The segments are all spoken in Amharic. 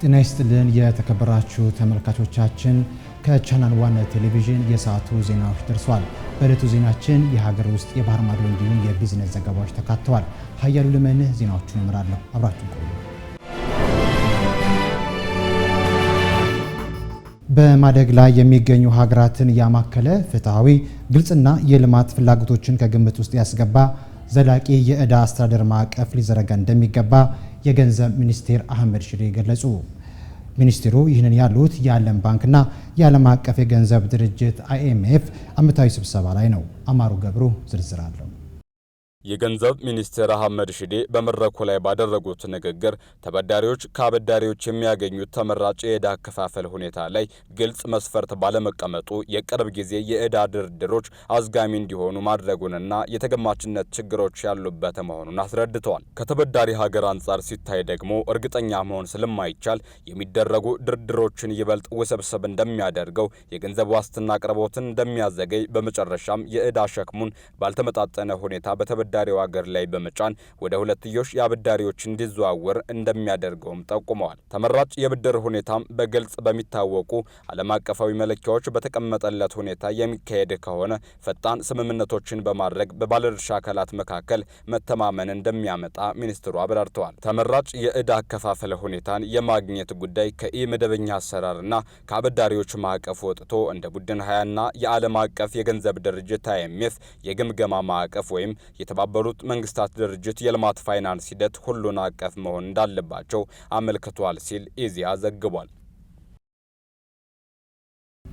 ጤና ይስጥልን የተከበራችሁ ተመልካቾቻችን ከቻናል ዋን ቴሌቪዥን የሰዓቱ ዜናዎች ደርሷል። በዕለቱ ዜናችን የሀገር ውስጥ የባህር ማዶ እንዲሁም የቢዝነስ ዘገባዎች ተካተዋል። ሀያሉ ለመንህ ዜናዎቹን እመራለሁ። አብራችሁ ቆዩ። በማደግ ላይ የሚገኙ ሀገራትን ያማከለ ፍትሃዊ፣ ግልጽና የልማት ፍላጎቶችን ከግምት ውስጥ ያስገባ ዘላቂ የዕዳ አስተዳደር ማዕቀፍ ሊዘረጋ እንደሚገባ የገንዘብ ሚኒስቴር አህመድ ሽዴ ገለጹ። ሚኒስትሩ ይህንን ያሉት የዓለም ባንክና የዓለም አቀፍ የገንዘብ ድርጅት IMF ዓመታዊ ስብሰባ ላይ ነው። አማሩ ገብሩ ዝርዝር አለው። የገንዘብ ሚኒስትር አህመድ ሽዴ በመድረኩ ላይ ባደረጉት ንግግር ተበዳሪዎች ከአበዳሪዎች የሚያገኙት ተመራጭ የዕዳ አከፋፈል ሁኔታ ላይ ግልጽ መስፈርት ባለመቀመጡ የቅርብ ጊዜ የዕዳ ድርድሮች አዝጋሚ እንዲሆኑ ማድረጉንና የተገማችነት ችግሮች ያሉበት መሆኑን አስረድተዋል። ከተበዳሪ ሀገር አንጻር ሲታይ ደግሞ እርግጠኛ መሆን ስለማይቻል የሚደረጉ ድርድሮችን ይበልጥ ውስብስብ እንደሚያደርገው፣ የገንዘብ ዋስትና አቅርቦትን እንደሚያዘገይ፣ በመጨረሻም የዕዳ ሸክሙን ባልተመጣጠነ ሁኔታ በተበዳሪው ሀገር ላይ በመጫን ወደ ሁለትዮሽ የአበዳሪዎች እንዲዘዋወር እንደሚያደርገውም ጠቁመዋል። ተመራጭ የብድር ሁኔታም በግልጽ በሚታወቁ ዓለም አቀፋዊ መለኪያዎች በተቀመጠለት ሁኔታ የሚካሄድ ከሆነ ፈጣን ስምምነቶችን በማድረግ በባለድርሻ አካላት መካከል መተማመን እንደሚያመጣ ሚኒስትሩ አብራርተዋል። ተመራጭ የዕዳ አከፋፈል ሁኔታን የማግኘት ጉዳይ ከኢ-መደበኛ አሰራርና ከአበዳሪዎች ማዕቀፍ ወጥቶ እንደ ቡድን 20ና የዓለም አቀፍ የገንዘብ ድርጅት IMF የግምገማ ማዕቀፍ ወይም የተባበሩት መንግስታት ድርጅት የልማት ፋይናንስ ሂደት ሁሉን አቀፍ መሆን እንዳለባቸው አመልክቷል ሲል ኢዜአ ዘግቧል።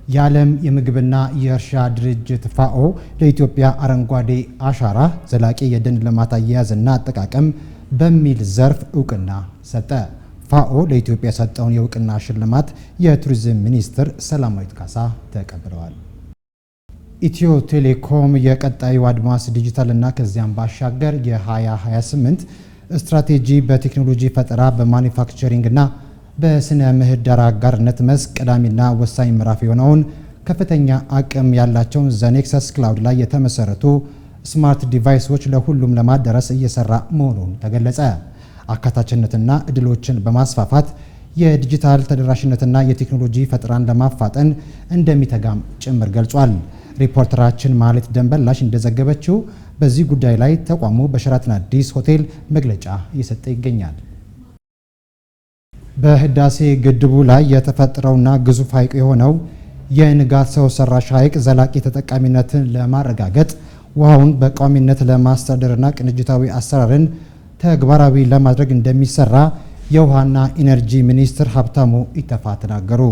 የዓለም የምግብና የእርሻ ድርጅት FAO ለኢትዮጵያ አረንጓዴ አሻራ ዘላቂ የደን ልማት አያያዝና አጠቃቀም በሚል ዘርፍ እውቅና ሰጠ። FAO ለኢትዮጵያ የሰጠውን የእውቅና ሽልማት የቱሪዝም ሚኒስትር ሰላማዊት ካሳ ተቀብለዋል። ኢትዮ ቴሌኮም የቀጣዩ አድማስ ዲጂታልና ከዚያም ባሻገር የ2028 ስትራቴጂ በቴክኖሎጂ ፈጠራ በማኒፋክቸሪንግና በስነ ምህዳር አጋርነት መስክ ቀዳሚና ወሳኝ ምዕራፍ የሆነውን ከፍተኛ አቅም ያላቸውን ዘኔክሰስ ክላውድ ላይ የተመሰረቱ ስማርት ዲቫይሶች ለሁሉም ለማዳረስ እየሰራ መሆኑን ተገለጸ። አካታችነትና እድሎችን በማስፋፋት የዲጂታል ተደራሽነትና የቴክኖሎጂ ፈጠራን ለማፋጠን እንደሚተጋም ጭምር ገልጿል። ሪፖርተራችን ማለት ደንበላሽ እንደዘገበችው በዚህ ጉዳይ ላይ ተቋሙ በሸራተን አዲስ ሆቴል መግለጫ እየሰጠ ይገኛል። በህዳሴ ግድቡ ላይ የተፈጠረውና ግዙፍ ሐይቅ የሆነው የንጋት ሰው ሰራሽ ሐይቅ ዘላቂ ተጠቃሚነትን ለማረጋገጥ ውሃውን በቋሚነት ለማስተዳደርና ቅንጅታዊ አሰራርን ተግባራዊ ለማድረግ እንደሚሰራ የውሃና ኢነርጂ ሚኒስትር ሀብታሙ ኢተፋ ተናገሩ።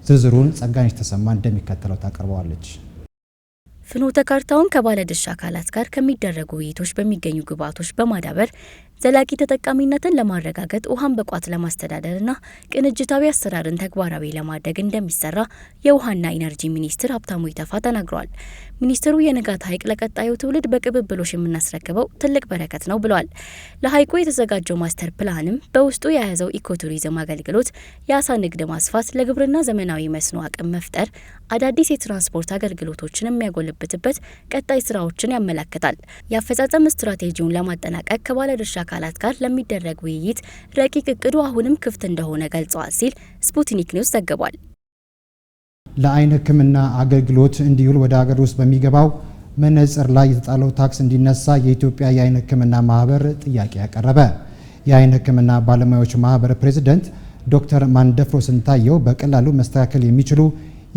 ዝርዝሩን ጸጋነሽ ተሰማ እንደሚከተለው ታቀርበዋለች። ፍኖተ ካርታውን ከባለድርሻ አካላት ጋር ከሚደረጉ ውይይቶች በሚገኙ ግብዓቶች በማዳበር ዘላቂ ተጠቃሚነትን ለማረጋገጥ ውሃን በቋት ለማስተዳደርና ቅንጅታዊ አሰራርን ተግባራዊ ለማድረግ እንደሚሰራ የውሃና ኢነርጂ ሚኒስትር ሀብታሙ ኢተፋ ተናግረዋል። ሚኒስትሩ የንጋት ሐይቅ ለቀጣዩ ትውልድ በቅብብሎሽ የምናስረክበው ትልቅ በረከት ነው ብለዋል። ለሐይቁ የተዘጋጀው ማስተር ፕላንም በውስጡ የያዘው ኢኮቱሪዝም አገልግሎት፣ የአሳ ንግድ ማስፋት፣ ለግብርና ዘመናዊ መስኖ አቅም መፍጠር፣ አዳዲስ የትራንስፖርት አገልግሎቶችን የሚያጎለብትበት ቀጣይ ስራዎችን ያመለክታል። የአፈጻጸም ስትራቴጂውን ለማጠናቀቅ ከባለድርሻ አካላት ጋር ለሚደረግ ውይይት ረቂቅ እቅዱ አሁንም ክፍት እንደሆነ ገልጸዋል ሲል ስፑትኒክ ኒውስ ዘግቧል። ለአይን ሕክምና አገልግሎት እንዲውል ወደ ሀገር ውስጥ በሚገባው መነጽር ላይ የተጣለው ታክስ እንዲነሳ የኢትዮጵያ የአይን ሕክምና ማህበር ጥያቄ ያቀረበ። የአይን ሕክምና ባለሙያዎች ማህበር ፕሬዝዳንት ዶክተር ማንደፍሮ ስንታየው በቀላሉ መስተካከል የሚችሉ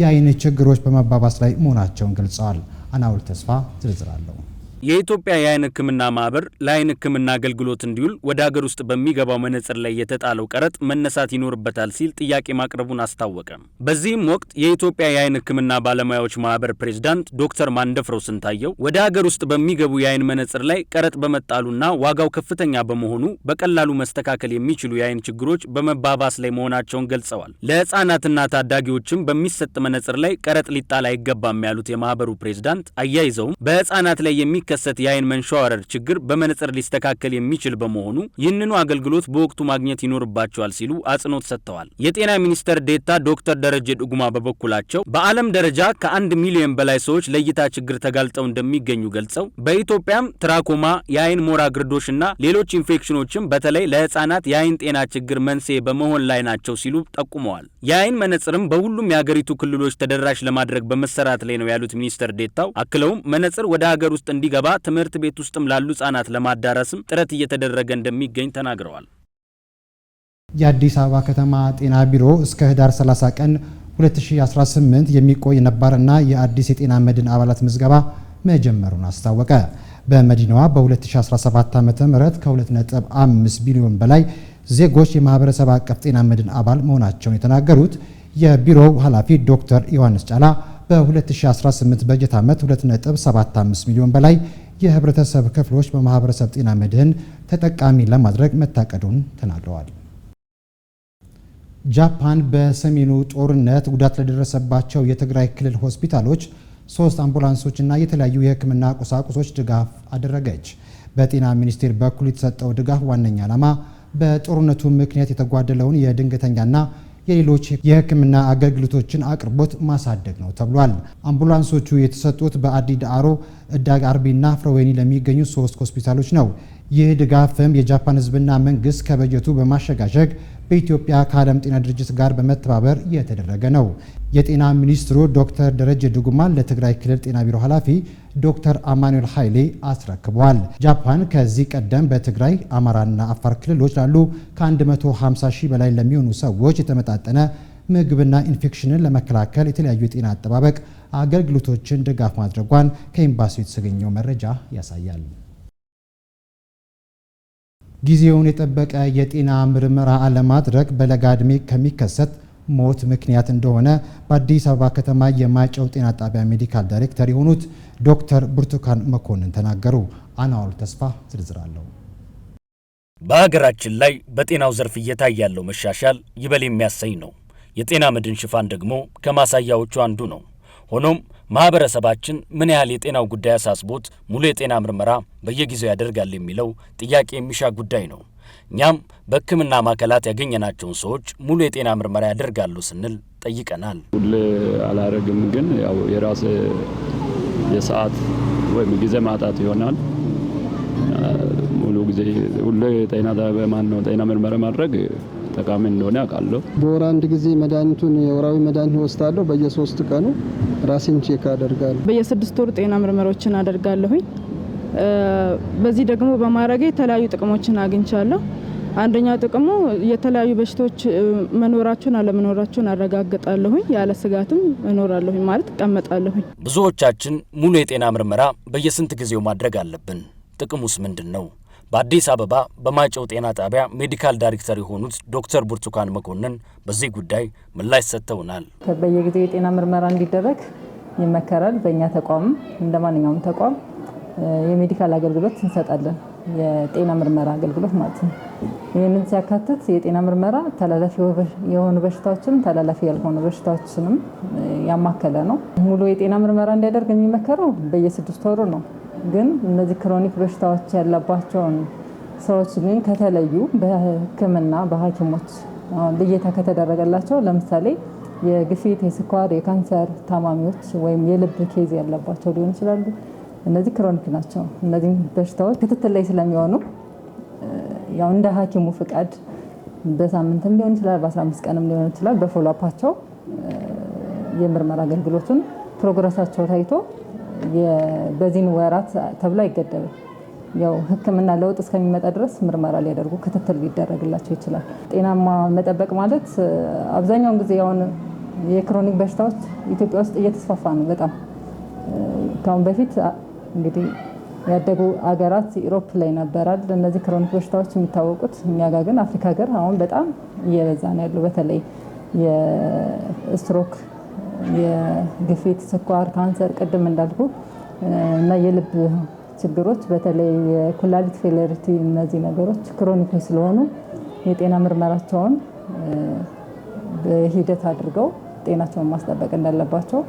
የአይን ችግሮች በመባባስ ላይ መሆናቸውን ገልጸዋል። አናውል ተስፋ ዝርዝር አለው። የኢትዮጵያ የአይን ሕክምና ማህበር ለአይን ሕክምና አገልግሎት እንዲውል ወደ ሀገር ውስጥ በሚገባው መነጽር ላይ የተጣለው ቀረጥ መነሳት ይኖርበታል ሲል ጥያቄ ማቅረቡን አስታወቀ። በዚህም ወቅት የኢትዮጵያ የአይን ሕክምና ባለሙያዎች ማህበር ፕሬዝዳንት ዶክተር ማንደፍሮ ስንታየው ወደ ሀገር ውስጥ በሚገቡ የአይን መነጽር ላይ ቀረጥ በመጣሉና ዋጋው ከፍተኛ በመሆኑ በቀላሉ መስተካከል የሚችሉ የአይን ችግሮች በመባባስ ላይ መሆናቸውን ገልጸዋል። ለህፃናትና ታዳጊዎችም በሚሰጥ መነጽር ላይ ቀረጥ ሊጣል አይገባም ያሉት የማህበሩ ፕሬዝዳንት አያይዘውም በህፃናት ላይ የሚከሰት የአይን መንሸዋረር ችግር በመነጽር ሊስተካከል የሚችል በመሆኑ ይህንኑ አገልግሎት በወቅቱ ማግኘት ይኖርባቸዋል ሲሉ አጽንኦት ሰጥተዋል። የጤና ሚኒስትር ዴኤታ ዶክተር ደረጀ ዱጉማ በበኩላቸው በዓለም ደረጃ ከ1 ሚሊዮን በላይ ሰዎች ለእይታ ችግር ተጋልጠው እንደሚገኙ ገልጸው በኢትዮጵያም ትራኮማ፣ የአይን ሞራ ግርዶሽና ሌሎች ኢንፌክሽኖችም በተለይ ለህፃናት የአይን ጤና ችግር መንስኤ በመሆን ላይ ናቸው ሲሉ ጠቁመዋል። የአይን መነጽርም በሁሉም የሀገሪቱ ክልሎች ተደራሽ ለማድረግ በመሰራት ላይ ነው ያሉት ሚኒስትር ዴኤታው አክለውም መነጽር ወደ ሀገር ውስጥ እንዲገባ ትምህርት ቤት ውስጥም ላሉ ህጻናት ለማዳረስም ጥረት እየተደረገ እንደሚገኝ ተናግረዋል። የአዲስ አበባ ከተማ ጤና ቢሮ እስከ ህዳር 30 ቀን 2018 የሚቆይ ነባርና የአዲስ የጤና መድን አባላት ምዝገባ መጀመሩን አስታወቀ። በመዲናዋ በ2017 ዓ.ም ከ2.5 ቢሊዮን በላይ ዜጎች የማህበረሰብ አቀፍ ጤና መድን አባል መሆናቸውን የተናገሩት የቢሮው ኃላፊ ዶክተር ዮሐንስ ጫላ በ2018 በጀት ዓመት 2.75 ሚሊዮን በላይ የህብረተሰብ ክፍሎች በማህበረሰብ ጤና መድህን ተጠቃሚ ለማድረግ መታቀዱን ተናግረዋል። ጃፓን በሰሜኑ ጦርነት ጉዳት ለደረሰባቸው የትግራይ ክልል ሆስፒታሎች 3 አምቡላንሶችና የተለያዩ የህክምና ቁሳቁሶች ድጋፍ አደረገች። በጤና ሚኒስቴር በኩል የተሰጠው ድጋፍ ዋነኛ ዓላማ በጦርነቱ ምክንያት የተጓደለውን የድንገተኛና የሌሎች የህክምና አገልግሎቶችን አቅርቦት ማሳደግ ነው ተብሏል። አምቡላንሶቹ የተሰጡት በአዲ ዳዕሮ፣ ዕዳጋ አርቢና ፍረወይኒ ለሚገኙ 3 ሆስፒታሎች ነው። ይህ ድጋፍም የጃፓን ህዝብና መንግስት ከበጀቱ በማሸጋሸግ በኢትዮጵያ ከዓለም ጤና ድርጅት ጋር በመተባበር የተደረገ ነው። የጤና ሚኒስትሩ ዶክተር ደረጀ ዱጉማ ለትግራይ ክልል ጤና ቢሮ ኃላፊ ዶክተር አማኑኤል ኃይሌ አስረክበዋል። ጃፓን ከዚህ ቀደም በትግራይ፣ አማራና አፋር ክልሎች ላሉ ከ150 ሺህ በላይ ለሚሆኑ ሰዎች የተመጣጠነ ምግብና ኢንፌክሽንን ለመከላከል የተለያዩ የጤና አጠባበቅ አገልግሎቶችን ድጋፍ ማድረጓን ከኤምባሲው የተገኘው መረጃ ያሳያል። ጊዜውን የጠበቀ የጤና ምርመራ አለማድረግ በለጋ ዕድሜ ከሚከሰት ሞት ምክንያት እንደሆነ በአዲስ አበባ ከተማ የማይጨው ጤና ጣቢያ ሜዲካል ዳይሬክተር የሆኑት ዶክተር ብርቱካን መኮንን ተናገሩ። አናዋል ተስፋ ዝርዝር አለው። በሀገራችን ላይ በጤናው ዘርፍ እየታየ ያለው መሻሻል ይበል የሚያሰኝ ነው። የጤና መድን ሽፋን ደግሞ ከማሳያዎቹ አንዱ ነው። ሆኖም ማህበረሰባችን ምን ያህል የጤናው ጉዳይ አሳስቦት ሙሉ የጤና ምርመራ በየጊዜው ያደርጋል የሚለው ጥያቄ የሚሻ ጉዳይ ነው። እኛም በሕክምና ማዕከላት ያገኘናቸውን ሰዎች ሙሉ የጤና ምርመራ ያደርጋሉ ስንል ጠይቀናል። ሁሌ አላረግም፣ ግን ያው የራስ የሰዓት ወይም ጊዜ ማጣት ይሆናል። ሙሉ ጊዜ ሁሌ ጤና ምርመራ ማድረግ ጠቃሚ እንደሆነ አውቃለሁ። በወር አንድ ጊዜ መድኃኒቱን የወራዊ መድኃኒት ወስዳለሁ። በየ3 ቀኑ ራሴን ቼክ አደርጋለሁ። በየ6 ወር ጤና ምርመራዎችን አደርጋለሁኝ። በዚህ ደግሞ በማድረግ የተለያዩ ጥቅሞችን አግኝቻለሁ። አንደኛው ጥቅሙ የተለያዩ በሽታዎች መኖራቸውን አለመኖራቸውን አረጋግጣለሁኝ። ያለ ስጋትም እኖራለሁኝ ማለት እቀመጣለሁኝ። ብዙዎቻችን ሙሉ የጤና ምርመራ በየስንት ጊዜው ማድረግ አለብን? ጥቅሙስ ምንድን ነው? በአዲስ አበባ በማይጨው ጤና ጣቢያ ሜዲካል ዳይሬክተር የሆኑት ዶክተር ብርቱካን መኮንን በዚህ ጉዳይ ምላሽ ሰጥተውናል። በየጊዜው የጤና ምርመራ እንዲደረግ ይመከራል። በእኛ ተቋም እንደ ማንኛውም ተቋም የሜዲካል አገልግሎት እንሰጣለን። የጤና ምርመራ አገልግሎት ማለት ነው። ይህንን ሲያካትት የጤና ምርመራ ተላላፊ የሆኑ በሽታዎችንም ተላላፊ ያልሆኑ በሽታዎችንም ያማከለ ነው። ሙሉ የጤና ምርመራ እንዲያደርግ የሚመከረው በየ6 ወሩ ነው። ግን እነዚህ ክሮኒክ በሽታዎች ያለባቸውን ሰዎች ግን ከተለዩ በሕክምና በሐኪሞች ልየታ ከተደረገላቸው ለምሳሌ የግፊት፣ የስኳር፣ የካንሰር ታማሚዎች ወይም የልብ ኬዝ ያለባቸው ሊሆን ይችላሉ። እነዚህ ክሮኒክ ናቸው። እነዚህ በሽታዎች ክትትል ላይ ስለሚሆኑ ያው እንደ ሐኪሙ ፍቃድ በሳምንትም ሊሆን ይችላል፣ በ15 ቀንም ሊሆን ይችላል። በፎሎአፓቸው የምርመራ አገልግሎቱን ፕሮግረሳቸው ታይቶ በዚህን ወራት ተብሎ አይገደብም። ያው ሕክምና ለውጥ እስከሚመጣ ድረስ ምርመራ ሊያደርጉ ክትትል ሊደረግላቸው ይችላል። ጤናማ መጠበቅ ማለት አብዛኛውን ጊዜ አሁን የክሮኒክ በሽታዎች ኢትዮጵያ ውስጥ እየተስፋፋ ነው በጣም ካሁን በፊት እንግዲህ ያደጉ አገራት ኢሮፕ ላይ ነበራል እነዚህ ክሮኒክ በሽታዎች የሚታወቁት። እኛ ጋር ግን አፍሪካ ሀገር አሁን በጣም እየበዛ ነው ያለው። በተለይ የስትሮክ፣ የግፊት፣ ስኳር፣ ካንሰር ቅድም እንዳልኩ እና የልብ ችግሮች በተለይ የኩላሊት ፌለሪቲ እነዚህ ነገሮች ክሮኒክ ስለሆኑ የጤና ምርመራቸውን በሂደት አድርገው ጤናቸውን ማስጠበቅ እንዳለባቸው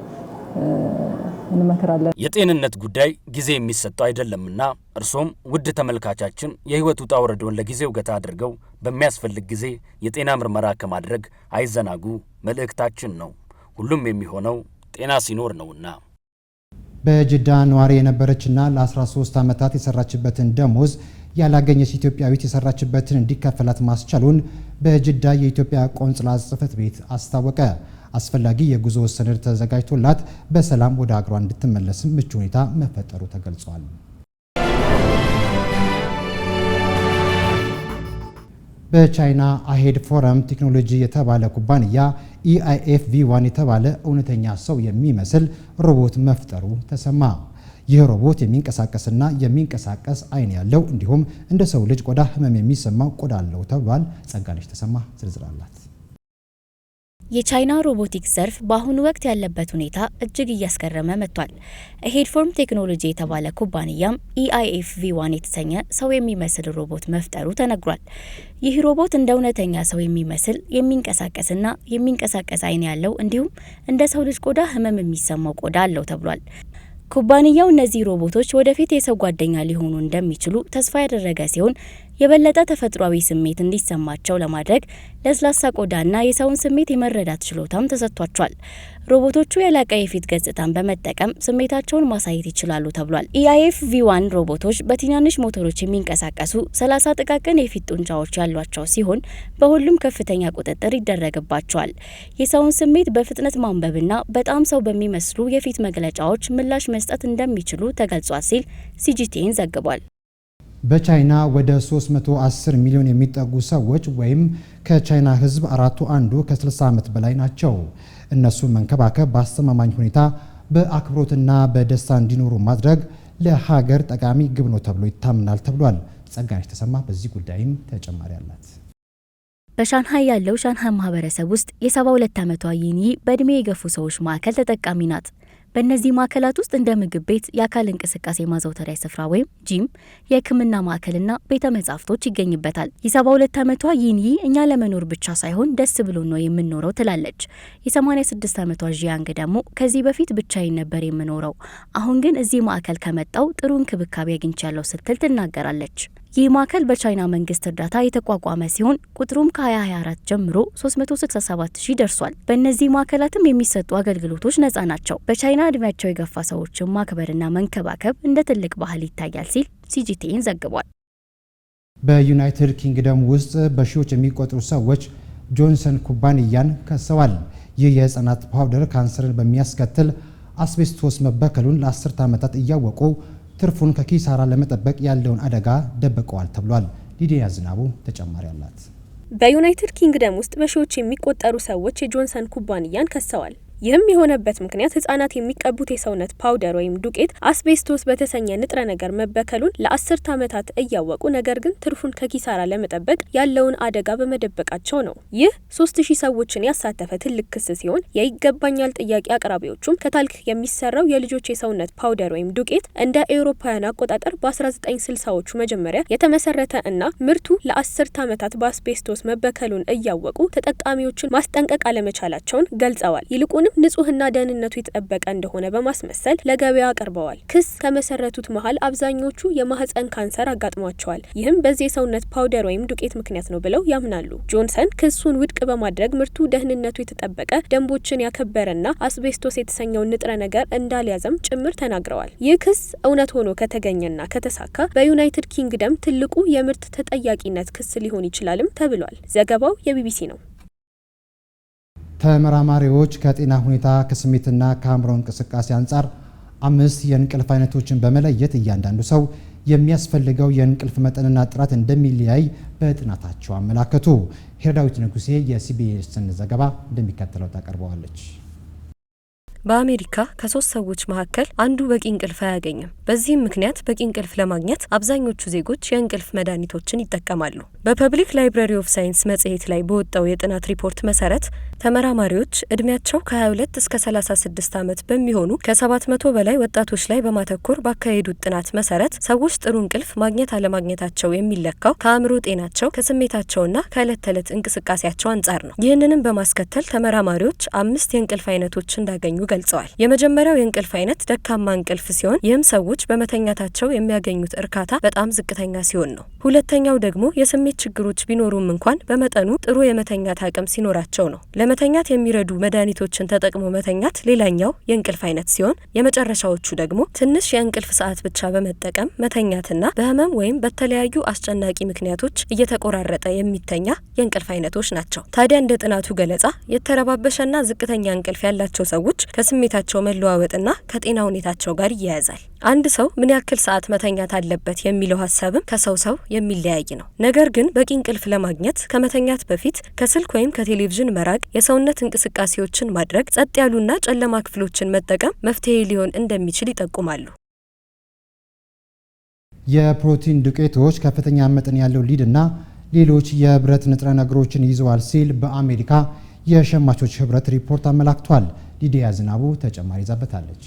እንመክራለን። የጤንነት ጉዳይ ጊዜ የሚሰጠው አይደለምና እርሶም ውድ ተመልካቻችን የህይወት ውጣ ውረዶን ለጊዜው ገታ አድርገው በሚያስፈልግ ጊዜ የጤና ምርመራ ከማድረግ አይዘናጉ መልእክታችን ነው። ሁሉም የሚሆነው ጤና ሲኖር ነውና። በጅዳ ነዋሪ የነበረችና ለ13 ዓመታት የሰራችበትን ደሞዝ ያላገኘች ኢትዮጵያዊት የሰራችበትን እንዲከፈላት ማስቻሉን በጅዳ የኢትዮጵያ ቆንጽላ ጽሕፈት ቤት አስታወቀ። አስፈላጊ የጉዞ ሰነድ ተዘጋጅቶላት በሰላም ወደ ሀገሯ እንድትመለስ ምቹ ሁኔታ መፈጠሩ ተገልጿል። በቻይና አሄድ ፎረም ቴክኖሎጂ የተባለ ኩባንያ EIFV1 የተባለ እውነተኛ ሰው የሚመስል ሮቦት መፍጠሩ ተሰማ። ይህ ሮቦት የሚንቀሳቀስና የሚንቀሳቀስ አይን ያለው እንዲሁም እንደ ሰው ልጅ ቆዳ ህመም የሚሰማው ቆዳ አለው ተብሏል። ጸጋነሽ ተሰማ ዝርዝር አላት። የቻይና ሮቦቲክስ ዘርፍ በአሁኑ ወቅት ያለበት ሁኔታ እጅግ እያስገረመ መጥቷል። ሄድፎርም ቴክኖሎጂ የተባለ ኩባንያም EIFV1 የተሰኘ ሰው የሚመስል ሮቦት መፍጠሩ ተነግሯል። ይህ ሮቦት እንደ እውነተኛ ሰው የሚመስል የሚንቀሳቀስና የሚንቀሳቀስ አይን ያለው እንዲሁም እንደ ሰው ልጅ ቆዳ ህመም የሚሰማው ቆዳ አለው ተብሏል። ኩባንያው እነዚህ ሮቦቶች ወደፊት የሰው ጓደኛ ሊሆኑ እንደሚችሉ ተስፋ ያደረገ ሲሆን የበለጠ ተፈጥሯዊ ስሜት እንዲሰማቸው ለማድረግ ለስላሳ ቆዳና የሰውን ስሜት የመረዳት ችሎታም ተሰጥቷቸዋል። ሮቦቶቹ የላቀ የፊት ገጽታን በመጠቀም ስሜታቸውን ማሳየት ይችላሉ ተብሏል። EIFV1 ሮቦቶች በትናንሽ ሞተሮች የሚንቀሳቀሱ 30 ጥቃቅን የፊት ጡንቻዎች ያሏቸው ሲሆን በሁሉም ከፍተኛ ቁጥጥር ይደረግባቸዋል። የሰውን ስሜት በፍጥነት ማንበብና በጣም ሰው በሚመስሉ የፊት መግለጫዎች ምላሽ መስጠት እንደሚችሉ ተገልጿል ሲል CGTN ዘግቧል። በቻይና ወደ 310 ሚሊዮን የሚጠጉ ሰዎች ወይም ከቻይና ሕዝብ አራቱ አንዱ ከ60 ዓመት በላይ ናቸው። እነሱን መንከባከብ በአስተማማኝ ሁኔታ በአክብሮትና በደስታ እንዲኖሩ ማድረግ ለሀገር ጠቃሚ ግብ ነው ተብሎ ይታመናል ተብሏል። ጸጋነሽ ተሰማ በዚህ ጉዳይም ተጨማሪ አላት። በሻንሃይ ያለው ሻንሃይ ማህበረሰብ ውስጥ የ72 ዓመቷ ይኒ በእድሜ የገፉ ሰዎች ማዕከል ተጠቃሚ ናት። በእነዚህ ማዕከላት ውስጥ እንደ ምግብ ቤት፣ የአካል እንቅስቃሴ ማዘውተሪያ ስፍራ ወይም ጂም፣ የሕክምና ማዕከልና ቤተ መጻሕፍቶች ይገኝበታል። የ72 ዓመቷ ይኒ እኛ ለመኖር ብቻ ሳይሆን ደስ ብሎ ነው የምንኖረው ትላለች። የ86 ዓመቷ ዢያንግ ደግሞ ከዚህ በፊት ብቻዬን ነበር የምኖረው፣ አሁን ግን እዚህ ማዕከል ከመጣው ጥሩ እንክብካቤ አግኝቻለሁ ስትል ትናገራለች። ይህ ማዕከል በቻይና መንግስት እርዳታ የተቋቋመ ሲሆን ቁጥሩም ከ2024 ጀምሮ 367,000 ደርሷል። በእነዚህ ማዕከላትም የሚሰጡ አገልግሎቶች ነጻ ናቸው። በቻይና እድሜያቸው የገፋ ሰዎችን ማክበርና መንከባከብ እንደ ትልቅ ባህል ይታያል ሲል CGTN ዘግቧል። በዩናይትድ ኪንግደም ውስጥ በሺዎች የሚቆጠሩ ሰዎች ጆንሰን ኩባንያን ከሰዋል። ይህ የህፃናት ፓውደር ካንሰርን በሚያስከትል አስቤስቶስ መበከሉን ለ10 ዓመታት እያወቁ ትርፉን ከኪሳራ ለመጠበቅ ያለውን አደጋ ደብቀዋል ተብሏል። ሊዲያ ዝናቡ ተጨማሪ አላት። በዩናይትድ ኪንግደም ውስጥ በሺዎች የሚቆጠሩ ሰዎች የጆንሰን ኩባንያን ከሰዋል። ይህም የሆነበት ምክንያት ህጻናት የሚቀቡት የሰውነት ፓውደር ወይም ዱቄት አስቤስቶስ በተሰኘ ንጥረ ነገር መበከሉን ለ10 ዓመታት እያወቁ ነገር ግን ትርፉን ከኪሳራ ለመጠበቅ ያለውን አደጋ በመደበቃቸው ነው። ይህ 3000 ሰዎችን ያሳተፈ ትልቅ ክስ ሲሆን የይገባኛል ጥያቄ አቅራቢዎቹም ከታልክ የሚሰራው የልጆች የሰውነት ፓውደር ወይም ዱቄት እንደ አውሮፓውያን አቆጣጠር በ1960ዎቹ መጀመሪያ የተመሰረተ እና ምርቱ ለ10 ዓመታት በአስቤስቶስ መበከሉን እያወቁ ተጠቃሚዎችን ማስጠንቀቅ አለመቻላቸውን ገልጸዋል። ይልቁንም ንጹህና ደህንነቱ የተጠበቀ እንደሆነ በማስመሰል ለገበያ አቅርበዋል። ክስ ከመሰረቱት መሀል አብዛኞቹ የማህፀን ካንሰር አጋጥሟቸዋል። ይህም በዚህ የሰውነት ፓውደር ወይም ዱቄት ምክንያት ነው ብለው ያምናሉ። ጆንሰን ክሱን ውድቅ በማድረግ ምርቱ ደህንነቱ የተጠበቀ ደንቦችን ያከበረና አስቤስቶስ የተሰኘውን ንጥረ ነገር እንዳልያዘም ጭምር ተናግረዋል። ይህ ክስ እውነት ሆኖ ከተገኘና ከተሳካ በዩናይትድ ኪንግደም ትልቁ የምርት ተጠያቂነት ክስ ሊሆን ይችላልም ተብሏል። ዘገባው የቢቢሲ ነው። ተመራማሪዎች ከጤና ሁኔታ ከስሜትና ከአእምሮ እንቅስቃሴ አንጻር 5 የእንቅልፍ አይነቶችን በመለየት እያንዳንዱ ሰው የሚያስፈልገው የእንቅልፍ መጠንና ጥራት እንደሚለያይ በጥናታቸው አመላከቱ። ሄርዳዊት ንጉሴ የሲቢኤስን ዘገባ እንደሚከተለው ታቀርበዋለች። በአሜሪካ ከ3 ሰዎች መካከል አንዱ በቂ እንቅልፍ አያገኝም። በዚህም ምክንያት በቂ እንቅልፍ ለማግኘት አብዛኞቹ ዜጎች የእንቅልፍ መድኃኒቶችን ይጠቀማሉ። በፐብሊክ ላይብራሪ ኦፍ ሳይንስ መጽሔት ላይ በወጣው የጥናት ሪፖርት መሰረት ተመራማሪዎች እድሜያቸው ከ22 እስከ 36 ዓመት በሚሆኑ ከ700 በላይ ወጣቶች ላይ በማተኮር ባካሄዱት ጥናት መሰረት ሰዎች ጥሩ እንቅልፍ ማግኘት አለማግኘታቸው የሚለካው ከአእምሮ ጤናቸው፣ ከስሜታቸውና ከዕለት ተዕለት እንቅስቃሴያቸው አንጻር ነው። ይህንንም በማስከተል ተመራማሪዎች 5 የእንቅልፍ አይነቶች እንዳገኙ ገልጸዋል። የመጀመሪያው የእንቅልፍ አይነት ደካማ እንቅልፍ ሲሆን ይህም ሰዎች በመተኛታቸው የሚያገኙት እርካታ በጣም ዝቅተኛ ሲሆን ነው። ሁለተኛው ደግሞ የስሜት ችግሮች ቢኖሩም እንኳን በመጠኑ ጥሩ የመተኛት አቅም ሲኖራቸው ነው። ለመተኛት የሚረዱ መድኃኒቶችን ተጠቅሞ መተኛት ሌላኛው የእንቅልፍ አይነት ሲሆን የመጨረሻዎቹ ደግሞ ትንሽ የእንቅልፍ ሰዓት ብቻ በመጠቀም መተኛትና በህመም ወይም በተለያዩ አስጨናቂ ምክንያቶች እየተቆራረጠ የሚተኛ የእንቅልፍ አይነቶች ናቸው። ታዲያ እንደ ጥናቱ ገለጻ የተረባበሸና ዝቅተኛ እንቅልፍ ያላቸው ሰዎች ከስሜታቸው መለዋወጥና ከጤና ሁኔታቸው ጋር ይያያዛል። አንድ ሰው ምን ያክል ሰዓት መተኛት አለበት የሚለው ሀሳብም ከሰው ሰው የሚለያይ ነው። ነገር ግን በቂ እንቅልፍ ለማግኘት ከመተኛት በፊት ከስልክ ወይም ከቴሌቪዥን መራቅ፣ የሰውነት እንቅስቃሴዎችን ማድረግ፣ ጸጥ ያሉና ጨለማ ክፍሎችን መጠቀም መፍትሄ ሊሆን እንደሚችል ይጠቁማሉ። የፕሮቲን ዱቄቶች ከፍተኛ መጠን ያለው ሊድ እና ሌሎች የብረት ንጥረ ነገሮችን ይዘዋል ሲል በአሜሪካ የሸማቾች ህብረት ሪፖርት አመላክቷል። ሊዲያ ዝናቡ ተጨማሪ ይዛበታለች።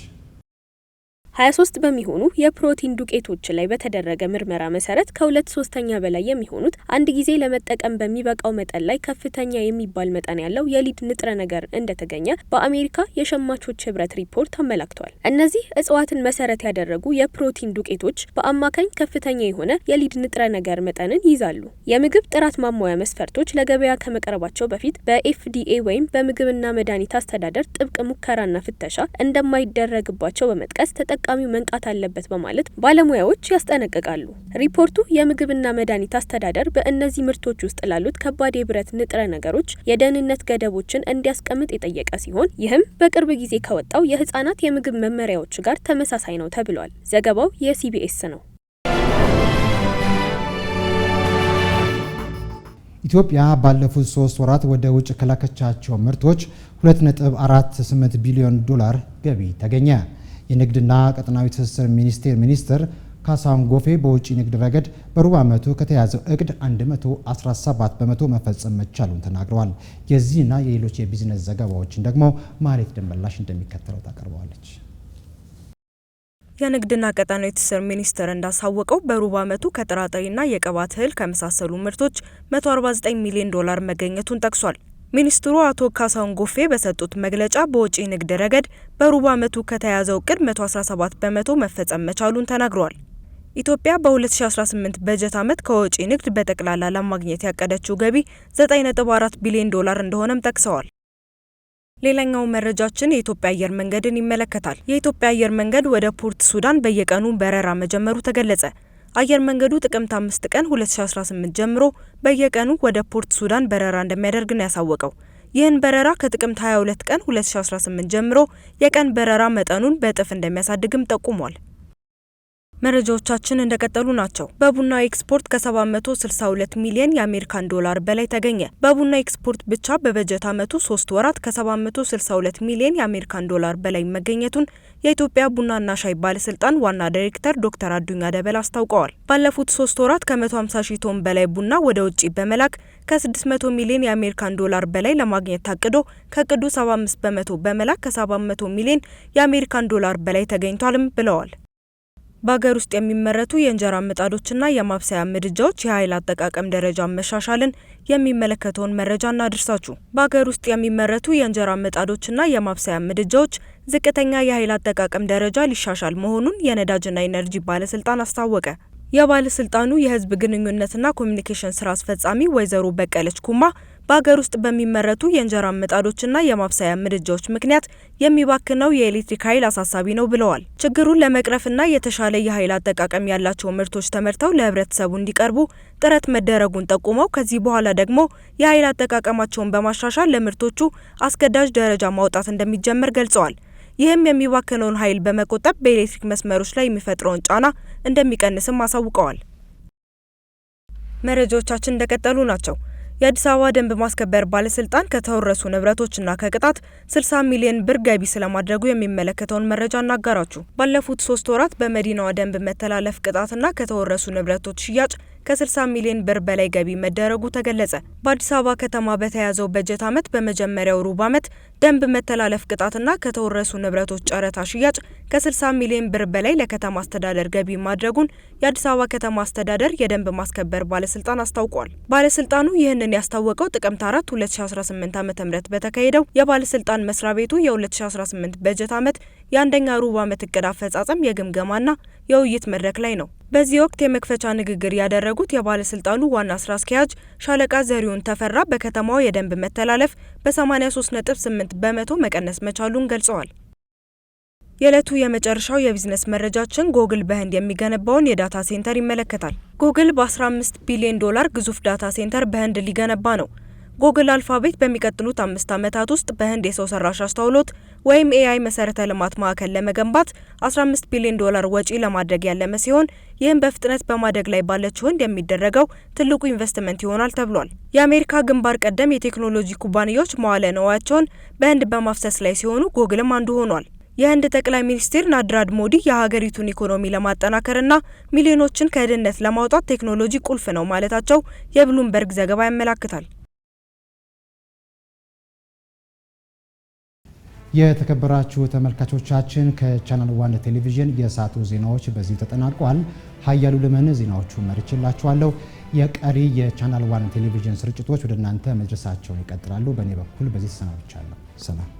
23 በሚሆኑ የፕሮቲን ዱቄቶች ላይ በተደረገ ምርመራ መሰረት ከ2/3 በላይ የሚሆኑት አንድ ጊዜ ለመጠቀም በሚበቃው መጠን ላይ ከፍተኛ የሚባል መጠን ያለው የሊድ ንጥረ ነገር እንደተገኘ በአሜሪካ የሸማቾች ህብረት ሪፖርት አመላክቷል። እነዚህ እጽዋትን መሰረት ያደረጉ የፕሮቲን ዱቄቶች በአማካኝ ከፍተኛ የሆነ የሊድ ንጥረ ነገር መጠንን ይይዛሉ። የምግብ ጥራት ማሟያ መስፈርቶች ለገበያ ከመቅረባቸው በፊት በኤፍዲኤ ወይም በምግብና መድኃኒት አስተዳደር ጥብቅ ሙከራና ፍተሻ እንደማይደረግባቸው በመጥቀስ ተጠቃሚው መንቃት አለበት በማለት ባለሙያዎች ያስጠነቅቃሉ። ሪፖርቱ የምግብና መድኃኒት አስተዳደር በእነዚህ ምርቶች ውስጥ ላሉት ከባድ የብረት ንጥረ ነገሮች የደህንነት ገደቦችን እንዲያስቀምጥ የጠየቀ ሲሆን ይህም በቅርብ ጊዜ ከወጣው የህፃናት የምግብ መመሪያዎች ጋር ተመሳሳይ ነው ተብሏል። ዘገባው የሲቢኤስ ነው። ኢትዮጵያ ባለፉት 3 ወራት ወደ ውጭ ከላከቻቸው ምርቶች $2.48 ቢሊዮን ገቢ ተገኘ። የንግድና ቀጠናዊ ትስስር ሚኒስትር ካሳሁን ጎፌ በውጭ ንግድ ረገድ በሩብ ዓመቱ ከተያዘው እቅድ 117 በመቶ መፈጸም መቻሉን ተናግረዋል። የዚህና የሌሎች የቢዝነስ ዘገባዎችን ደግሞ ማሌት ደንበላሽ እንደሚከተለው ታቀርበዋለች። የንግድና ቀጠናዊ ትስስር ሚኒስቴር እንዳሳወቀው በሩብ ዓመቱ ከጥራጥሬና የቅባት እህል ከመሳሰሉ ምርቶች $149 ሚሊዮን መገኘቱን ጠቅሷል። ሚኒስትሩ አቶ ካሳሁን ጎፌ በሰጡት መግለጫ በውጭ ንግድ ረገድ በሩብ ዓመቱ ከተያዘው እቅድ 117 በመቶ መፈጸም መቻሉን ተናግረዋል። ኢትዮጵያ በ2018 በጀት ዓመት ከውጭ ንግድ በጠቅላላ ለማግኘት ያቀደችው ገቢ $9.4 ቢሊዮን እንደሆነም ጠቅሰዋል። ሌላኛው መረጃችን የኢትዮጵያ አየር መንገድን ይመለከታል። የኢትዮጵያ አየር መንገድ ወደ ፖርት ሱዳን በየቀኑ በረራ መጀመሩ ተገለጸ። አየር መንገዱ ጥቅምት 5 ቀን 2018 ጀምሮ በየቀኑ ወደ ፖርት ሱዳን በረራ እንደሚያደርግ ነው ያሳወቀው። ይህን በረራ ከጥቅምት 22 ቀን 2018 ጀምሮ የቀን በረራ መጠኑን በእጥፍ እንደሚያሳድግም ጠቁሟል። መረጃዎቻችን እንደቀጠሉ ናቸው። በቡና ኤክስፖርት ከ762 ሚሊዮን የአሜሪካን ዶላር በላይ ተገኘ። በቡና ኤክስፖርት ብቻ በበጀት ዓመቱ 3 ወራት ከ762 ሚሊዮን የአሜሪካን ዶላር በላይ መገኘቱን የኢትዮጵያ ቡናና ሻይ ባለስልጣን ዋና ዳይሬክተር ዶክተር አዱኛ ደበል አስታውቀዋል። ባለፉት 3 ወራት ከ150 ሺህ ቶን በላይ ቡና ወደ ውጪ በመላክ ከ600 ሚሊዮን የአሜሪካን ዶላር በላይ ለማግኘት ታቅዶ ከቅዱ 75 በመቶ በመላክ ከ700 ሚሊዮን የአሜሪካን ዶላር በላይ ተገኝቷልም ብለዋል። በሀገር ውስጥ የሚመረቱ የእንጀራ ምጣዶችና የማብሰያ ምድጃዎች የኃይል አጠቃቀም ደረጃ መሻሻልን የሚመለከተውን መረጃ እናድርሳችሁ። በሀገር ውስጥ የሚመረቱ የእንጀራ ምጣዶችና የማብሰያ ምድጃዎች ዝቅተኛ የኃይል አጠቃቀም ደረጃ ሊሻሻል መሆኑን የነዳጅና ኢነርጂ ባለስልጣን አስታወቀ። የባለስልጣኑ የህዝብ ግንኙነትና ኮሚኒኬሽን ስራ አስፈጻሚ ወይዘሮ በቀለች ኩማ በሀገር ውስጥ በሚመረቱ የእንጀራ ምጣዶችና የማብሰያ ምድጃዎች ምክንያት የሚባክነው የኤሌክትሪክ ኃይል አሳሳቢ ነው ብለዋል። ችግሩን ለመቅረፍና የተሻለ የኃይል አጠቃቀም ያላቸው ምርቶች ተመርተው ለህብረተሰቡ እንዲቀርቡ ጥረት መደረጉን ጠቁመው ከዚህ በኋላ ደግሞ የኃይል አጠቃቀማቸውን በማሻሻል ለምርቶቹ አስገዳጅ ደረጃ ማውጣት እንደሚጀመር ገልጸዋል። ይህም የሚባክነውን ኃይል በመቆጠብ በኤሌክትሪክ መስመሮች ላይ የሚፈጥረውን ጫና እንደሚቀንስም አሳውቀዋል። መረጃዎቻችን እንደቀጠሉ ናቸው። የአዲስ አበባ ደንብ ማስከበር ባለስልጣን ከተወረሱ ንብረቶችና ከቅጣት 60 ሚሊዮን ብር ገቢ ስለማድረጉ የሚመለከተውን መረጃ እናጋራችሁ። ባለፉት 3 ወራት በመዲናዋ ደንብ መተላለፍ ቅጣትና ከተወረሱ ንብረቶች ሽያጭ ከ60 ሚሊዮን ብር በላይ ገቢ መደረጉ ተገለጸ። በአዲስ አበባ ከተማ በተያዘው በጀት ዓመት በመጀመሪያው ሩብ ዓመት ደንብ መተላለፍ ቅጣትና ከተወረሱ ንብረቶች ጨረታ ሽያጭ ከ60 ሚሊዮን ብር በላይ ለከተማ አስተዳደር ገቢ ማድረጉን የአዲስ አበባ ከተማ አስተዳደር የደንብ ማስከበር ባለስልጣን አስታውቋል። ባለስልጣኑ ይህንን ያስታወቀው ጥቅምት 4 2018 ዓ.ም በተካሄደው የባለስልጣን መስሪያ ቤቱ የ2018 በጀት ዓመት የአንደኛ ሩብ ዓመት እቅድ አፈጻጸም የግምገማና የውይይት መድረክ ላይ ነው። በዚህ ወቅት የመክፈቻ ንግግር ያደረጉት የባለስልጣኑ ዋና ስራ አስኪያጅ ሻለቃ ዘሪሁን ተፈራ በከተማው የደንብ መተላለፍ በ83.8 በመቶ መቀነስ መቻሉን ገልጸዋል። የዕለቱ የመጨረሻው የቢዝነስ መረጃችን ጎግል በህንድ የሚገነባውን የዳታ ሴንተር ይመለከታል። ጎግል በ15 ቢሊዮን ዶላር ግዙፍ ዳታ ሴንተር በህንድ ሊገነባ ነው። ጎግል አልፋቤት በሚቀጥሉት 5 ዓመታት ውስጥ በህንድ የሰው ሰራሽ አስተውሎት ወይም ኤአይ መሰረተ ልማት ማዕከል ለመገንባት 15 ቢሊዮን ዶላር ወጪ ለማድረግ ያለመ ሲሆን ይህም በፍጥነት በማደግ ላይ ባለችው ህንድ የሚደረገው ትልቁ ኢንቨስትመንት ይሆናል ተብሏል። የአሜሪካ ግንባር ቀደም የቴክኖሎጂ ኩባንያዎች መዋለ ንዋያቸውን በህንድ በማፍሰስ ላይ ሲሆኑ ጎግልም አንዱ ሆኗል። የህንድ ጠቅላይ ሚኒስትር ናሬንድራ ሞዲ የሀገሪቱን ኢኮኖሚ ለማጠናከርና ሚሊዮኖችን ከድህነት ለማውጣት ቴክኖሎጂ ቁልፍ ነው ማለታቸው የብሉምበርግ ዘገባ ያመለክታል። የተከበራችሁ ተመልካቾቻችን ከቻናል ዋን ቴሌቪዥን የሰዓቱ ዜናዎች በዚህ ተጠናቋል። ሀያሉ ለመን ዜናዎቹ መርጬላችኋለሁ። የቀሪ የቻናል ዋን ቴሌቪዥን ስርጭቶች ወደ እናንተ መድረሳቸውን ይቀጥላሉ። በእኔ በኩል በዚህ ተሰናብቻለሁ። ሰላም።